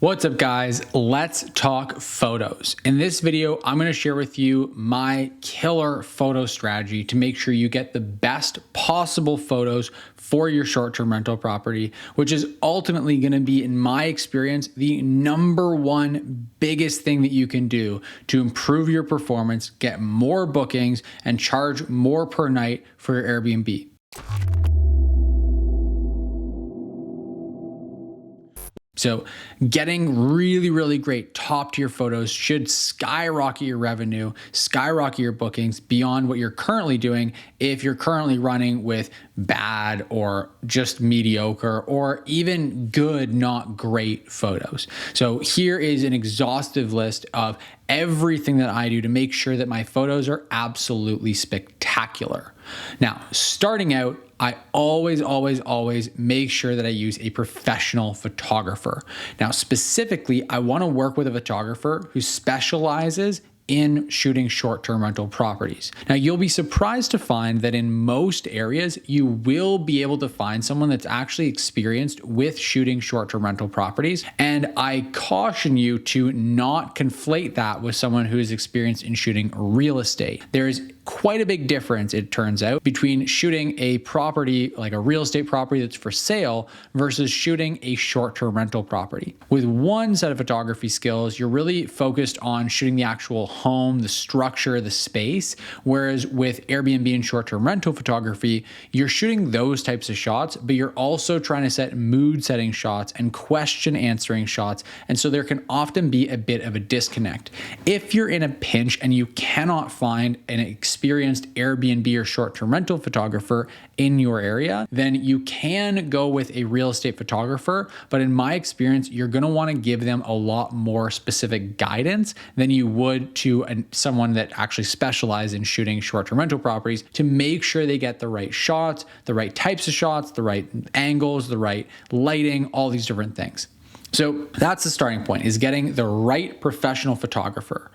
What's up guys, let's talk photos. In this video, I'm gonna share with you my killer photo strategy to make sure you get the best possible photos for your short-term rental property, which is ultimately gonna be, in my experience, the number one biggest thing that you can do to improve your performance, get more bookings, and charge more per night for your Airbnb. So getting really great top tier photos should skyrocket your revenue, skyrocket your bookings beyond what you're currently doing if you're currently running with bad or just mediocre or even good, not great photos. So here is an exhaustive list of everything that I do to make sure that my photos are absolutely spectacular. Now, starting out, I always make sure that I use a professional photographer. Now, specifically, I want to work with a photographer who specializes in shooting short-term rental properties. Now, you'll be surprised to find that in most areas, you will be able to find someone that's actually experienced with shooting short-term rental properties. And I caution you to not conflate that with someone who is experienced in shooting real estate. There's quite a big difference, it turns out, between shooting a property, like a real estate property that's for sale, versus shooting a short-term rental property. With one set of photography skills, you're really focused on shooting the actual home, the structure, the space, whereas with Airbnb and short-term rental photography, you're shooting those types of shots, but you're also trying to set mood-setting shots and question-answering shots, and so there can often be a bit of a disconnect. If you're in a pinch and you cannot find an experienced Airbnb or short-term rental photographer in your area, then you can go with a real estate photographer. But in my experience, you're going to want to give them a lot more specific guidance than you would to someone that actually specializes in shooting short-term rental properties to make sure they get the right shots, the right types of shots, the right angles, the right lighting, all these different things. So that's the starting point, is getting the right professional photographer.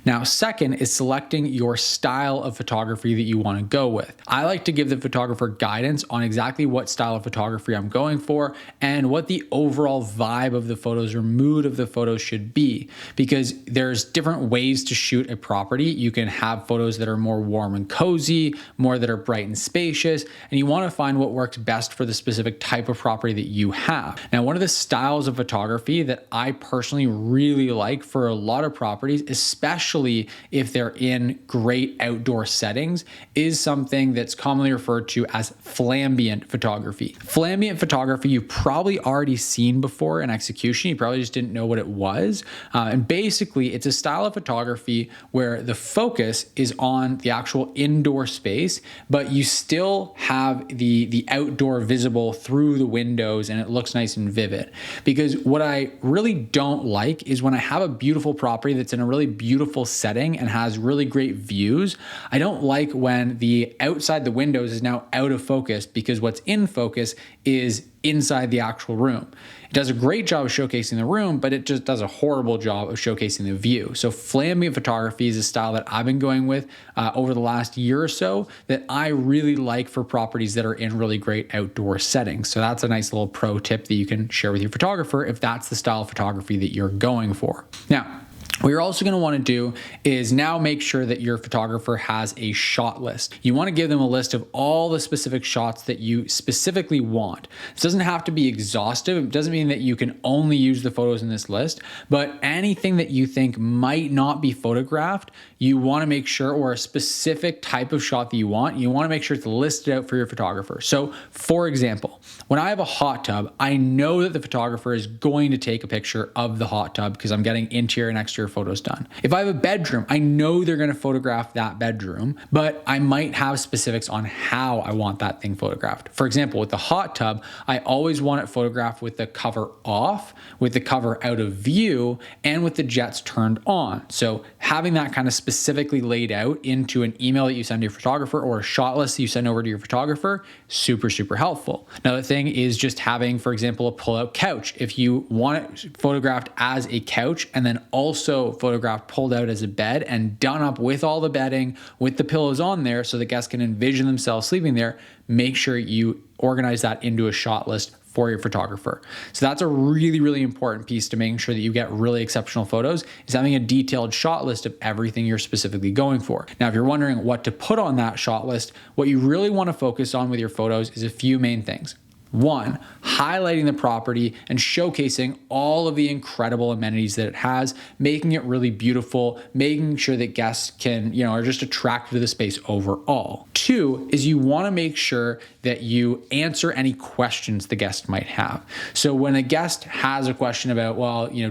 Now, second is selecting your style of photography that you want to go with. I like to give the photographer guidance on exactly what style of photography I'm going for and what the overall vibe of the photos or mood of the photos should be, because there's different ways to shoot a property. You can have photos that are more warm and cozy, more that are bright and spacious, and you want to find what works best for the specific type of property that you have. Now, one of the styles of photography that I personally really like for a lot of properties, especially if they're in great outdoor settings, is something that's commonly referred to as flambient photography. Flambient photography you've probably already seen before in execution. You probably just didn't know what it was. And basically, it's a style of photography where the focus is on the actual indoor space, but you still have the outdoor visible through the windows and it looks nice and vivid. Because what I really don't like is when I have a beautiful property that's in a really beautiful setting and has really great views. I don't like when the outside the windows is now out of focus because what's in focus is inside the actual room. It does a great job of showcasing the room, but it just does a horrible job of showcasing the view. So flambient photography is a style that I've been going with over the last year or so that I really like for properties that are in really great outdoor settings. So that's a nice little pro tip that you can share with your photographer if that's the style of photography that you're going for. Now, what you're also going to want to do is now make sure that your photographer has a shot list. You want to give them a list of all the specific shots that you specifically want. This doesn't have to be exhaustive. It doesn't mean that you can only use the photos in this list, but anything that you think might not be photographed, you want to make sure, or a specific type of shot that you want to make sure it's listed out for your photographer. So for example, when I have a hot tub, I know that the photographer is going to take a picture of the hot tub because I'm getting interior and exterior photos done. If I have a bedroom, I know they're going to photograph that bedroom, but I might have specifics on how I want that thing photographed. For example, with the hot tub, I always want it photographed with the cover off, with the cover out of view, and with the jets turned on. So having that kind of specifically laid out into an email that you send to your photographer or a shot list that you send over to your photographer, super helpful. Another thing is just having, for example, a pull-out couch. If you want it photographed as a couch and then also photographed pulled out as a bed and done up with all the bedding, with the pillows on there so the guests can envision themselves sleeping there, make sure you organize that into a shot list for your photographer. So that's a really, really important piece to making sure that you get really exceptional photos, is having a detailed shot list of everything you're specifically going for. Now, if you're wondering what to put on that shot list, what you really want to focus on with your photos is a few main things. One, highlighting the property and showcasing all of the incredible amenities that it has, making it really beautiful, making sure that guests can, are just attracted to the space overall. Two is you want to make sure that you answer any questions the guest might have. So when a guest has a question about,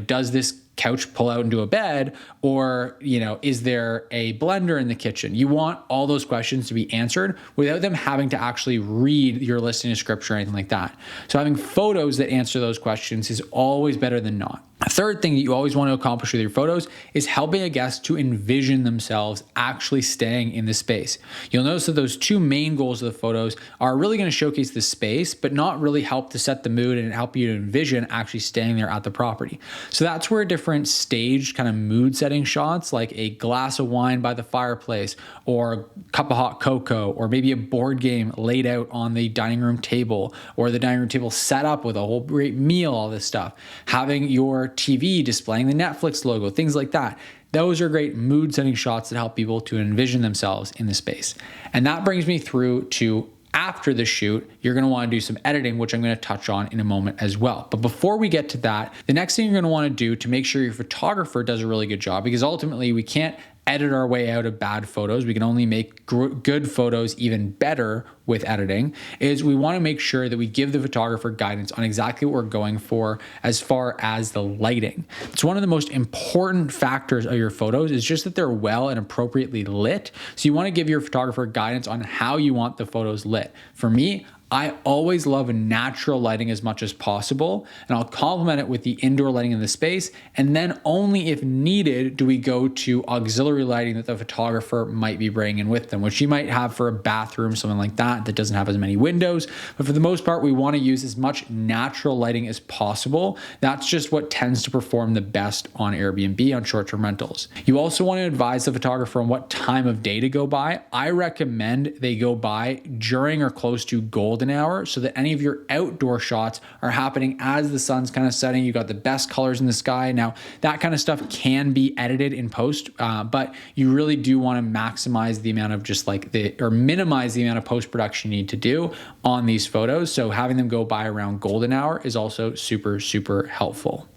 does this couch pull out into a bed, or is there a blender in the kitchen? You want all those questions to be answered without them having to actually read your listing description or anything like that. So having photos that answer those questions is always better than not. A third thing that you always want to accomplish with your photos is helping a guest to envision themselves actually staying in the space. You'll notice that those two main goals of the photos are really going to showcase the space, but not really help to set the mood and help you to envision actually staying there at the property. So that's where different staged kind of mood setting shots, like a glass of wine by the fireplace, or a cup of hot cocoa, or maybe a board game laid out on the dining room table, or the dining room table set up with a whole great meal, all this stuff. Having your TV displaying the Netflix logo, things like that. Those are great mood setting shots that help people to envision themselves in the space. And that brings me through to after the shoot, you're going to want to do some editing, which I'm going to touch on in a moment as well. But before we get to that, the next thing you're going to want to do to make sure your photographer does a really good job, because ultimately we can't edit our way out of bad photos. We can only make good photos even better with editing, is we want to make sure that we give the photographer guidance on exactly what we're going for as far as the lighting. It's one of the most important factors of your photos, is just that they're well and appropriately lit. So you want to give your photographer guidance on how you want the photos lit. For me, I always love natural lighting as much as possible, and I'll complement it with the indoor lighting in the space, and then only if needed do we go to auxiliary lighting that the photographer might be bringing in with them, which you might have for a bathroom, something like that doesn't have as many windows. But for the most part, we want to use as much natural lighting as possible. That's just what tends to perform the best on Airbnb, on short-term rentals. You also want to advise the photographer on what time of day to go by. I recommend they go by during or close to golden hour, so that any of your outdoor shots are happening as the sun's kind of setting. You got the best colors in the sky. Now, that kind of stuff can be edited in post, but you really do want to maximize the amount of minimize the amount of post-production you need to do on these photos. So having them go by around golden hour is also super, super helpful.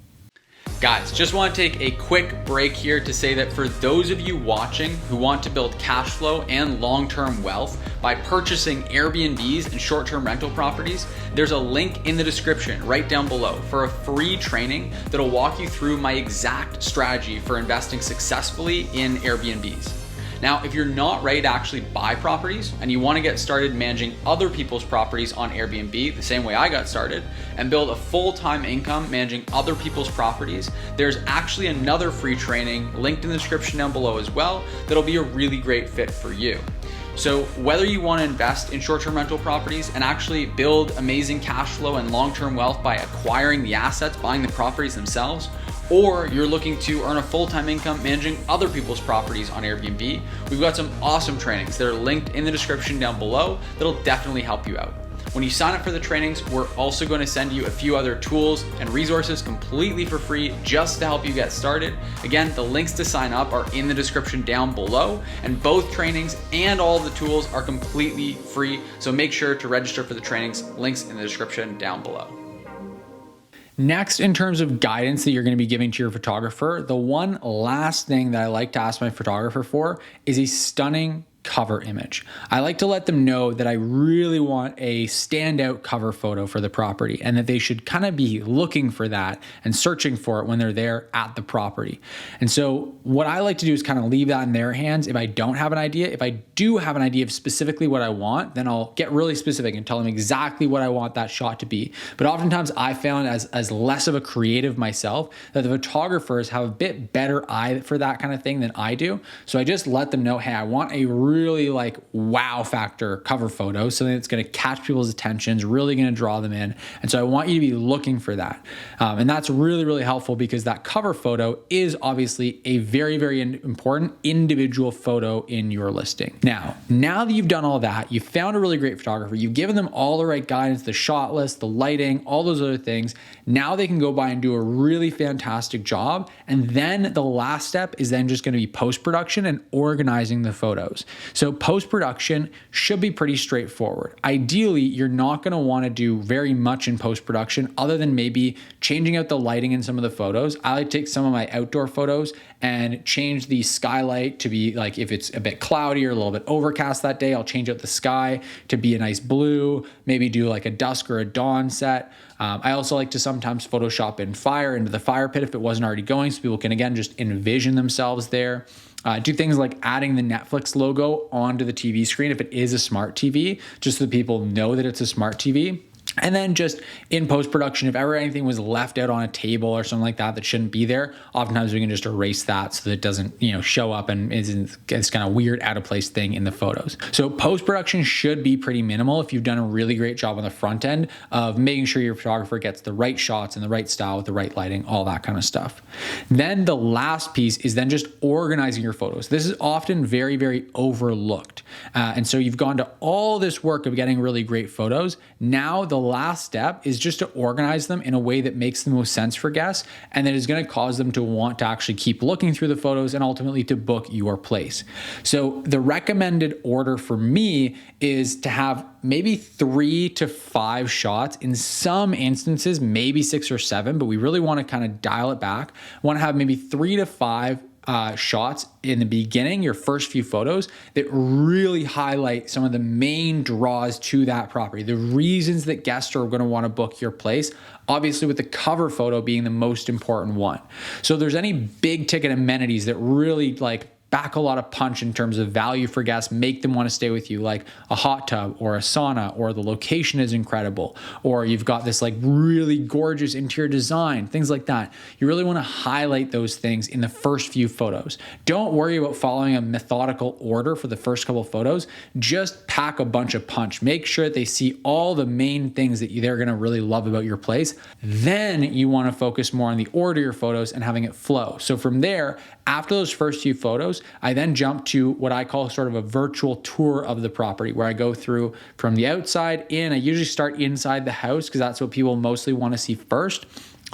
Guys, just want to take a quick break here to say that for those of you watching who want to build cash flow and long-term wealth by purchasing Airbnbs and short-term rental properties, there's a link in the description right down below for a free training that'll walk you through my exact strategy for investing successfully in Airbnbs. Now, if you're not ready to actually buy properties and you want to get started managing other people's properties on Airbnb, the same way I got started, and build a full-time income managing other people's properties, there's actually another free training linked in the description down below as well that'll be a really great fit for you. So whether you want to invest in short-term rental properties and actually build amazing cash flow and long-term wealth by acquiring the assets, buying the properties themselves, or you're looking to earn a full-time income managing other people's properties on Airbnb, we've got some awesome trainings that are linked in the description down below that'll definitely help you out. When you sign up for the trainings, we're also going to send you a few other tools and resources completely for free just to help you get started. Again, the links to sign up are in the description down below, and both trainings and all the tools are completely free. So make sure to register for the trainings, links in the description down below. Next, in terms of guidance that you're going to be giving to your photographer, the one last thing that I like to ask my photographer for is a stunning cover image. I like to let them know that I really want a standout cover photo for the property, and that they should kind of be looking for that and searching for it when they're there at the property. And so what I like to do is kind of leave that in their hands if I don't have an idea. If I do have an idea of specifically what I want, then I'll get really specific and tell them exactly what I want that shot to be. But oftentimes I found as less of a creative myself that the photographers have a bit better eye for that kind of thing than I do. So I just let them know, hey, I want a really like wow factor cover photo, something that's going to catch people's attention, is really going to draw them in. And so I want you to be looking for that. And that's really, really helpful because that cover photo is obviously a very, very important individual photo in your listing. Now that you've done all that, you've found a really great photographer, you've given them all the right guidance, the shot list, the lighting, all those other things. Now they can go by and do a really fantastic job. And then the last step is then just going to be post-production and organizing the photos. So post-production should be pretty straightforward. Ideally, you're not going to want to do very much in post-production other than maybe changing out the lighting in some of the photos. I like to take some of my outdoor photos and change the skylight to be like, if it's a bit cloudy or a little bit overcast that day, I'll change out the sky to be a nice blue, maybe do like a dusk or a dawn set. I also like to sometimes Photoshop in fire into the fire pit if it wasn't already going, so people can again just envision themselves there. Do things like adding the Netflix logo onto the TV screen if it is a smart TV, just so that people know that it's a smart TV. And then just in post-production, if ever anything was left out on a table or something like that shouldn't be there, oftentimes we can just erase that so that it doesn't, show up and isn't this kind of weird out of place thing in the photos. So post-production should be pretty minimal if you've done a really great job on the front end of making sure your photographer gets the right shots and the right style with the right lighting, all that kind of stuff. Then the last piece is then just organizing your photos. This is often very, very overlooked. And so you've gone to all this work of getting really great photos. Now the last step is just to organize them in a way that makes the most sense for guests and that is going to cause them to want to actually keep looking through the photos and ultimately to book your place. So the recommended order for me is to have maybe 3 to 5 shots, in some instances maybe 6 or 7, but we really want to kind of dial it back. We want to have maybe 3 to 5 shots in the beginning, your first few photos, that really highlight some of the main draws to that property, the reasons that guests are going to want to book your place, obviously with the cover photo being the most important one. So if there's any big ticket amenities that really like back a lot of punch in terms of value for guests, make them want to stay with you, like a hot tub or a sauna, or the location is incredible, or you've got this like really gorgeous interior design, things like that. You really want to highlight those things in the first few photos. Don't worry about following a methodical order for the first couple of photos. Just pack a bunch of punch. Make sure that they see all the main things that they're going to really love about your place. Then you want to focus more on the order of your photos and having it flow. So from there, after those first few photos, I then jump to what I call sort of a virtual tour of the property, where I go through from the outside in. I usually start inside the house because that's what people mostly want to see first.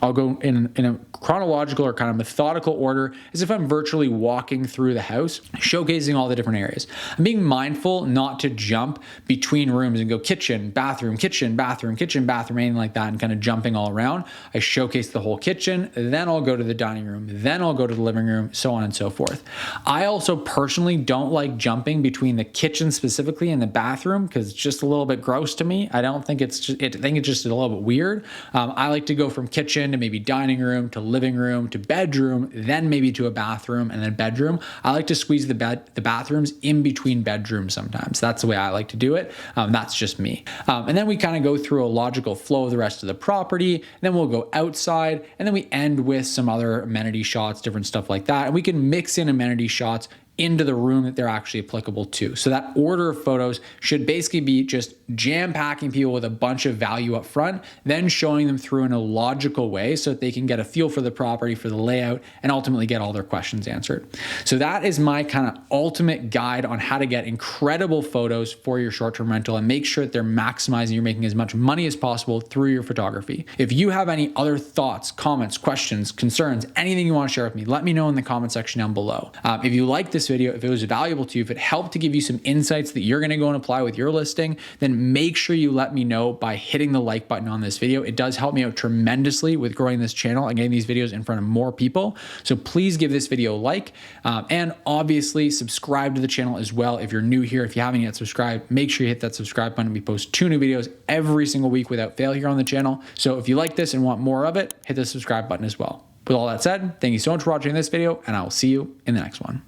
I'll go in a chronological or kind of methodical order as if I'm virtually walking through the house, showcasing all the different areas. I'm being mindful not to jump between rooms and go kitchen, bathroom, kitchen, bathroom, kitchen, bathroom, anything like that, and kind of jumping all around. I showcase the whole kitchen, then I'll go to the dining room, then I'll go to the living room, so on and so forth. I also personally don't like jumping between the kitchen specifically and the bathroom because it's just a little bit gross to me. I think it's just a little bit weird. I like to go from kitchen to maybe dining room to living room to bedroom, then maybe to a bathroom and then bedroom. I like to squeeze the bathrooms in between bedrooms sometimes. That's the way I like to do it. That's just me. And then we kind of go through a logical flow of the rest of the property. Then we'll go outside and then we end with some other amenity shots, different stuff like that. And we can mix in amenity shots into the room that they're actually applicable to. So that order of photos should basically be just jam-packing people with a bunch of value up front, then showing them through in a logical way so that they can get a feel for the property, for the layout, and ultimately get all their questions answered. So that is my kind of ultimate guide on how to get incredible photos for your short-term rental and make sure that they're maximizing, you're making as much money as possible through your photography. If you have any other thoughts, comments, questions, concerns, anything you want to share with me, let me know in the comment section down below. If you like this video, if it was valuable to you, if it helped to give you some insights that you're going to go and apply with your listing, then make sure you let me know by hitting the like button on this video. It does help me out tremendously with growing this channel and getting these videos in front of more people. So please give this video a like, and obviously subscribe to the channel as well. If you're new here, if you haven't yet subscribed, make sure you hit that subscribe button. We post 2 new videos every single week without fail here on the channel. So if you like this and want more of it, hit the subscribe button as well. With all that said, thank you so much for watching this video, and I will see you in the next one.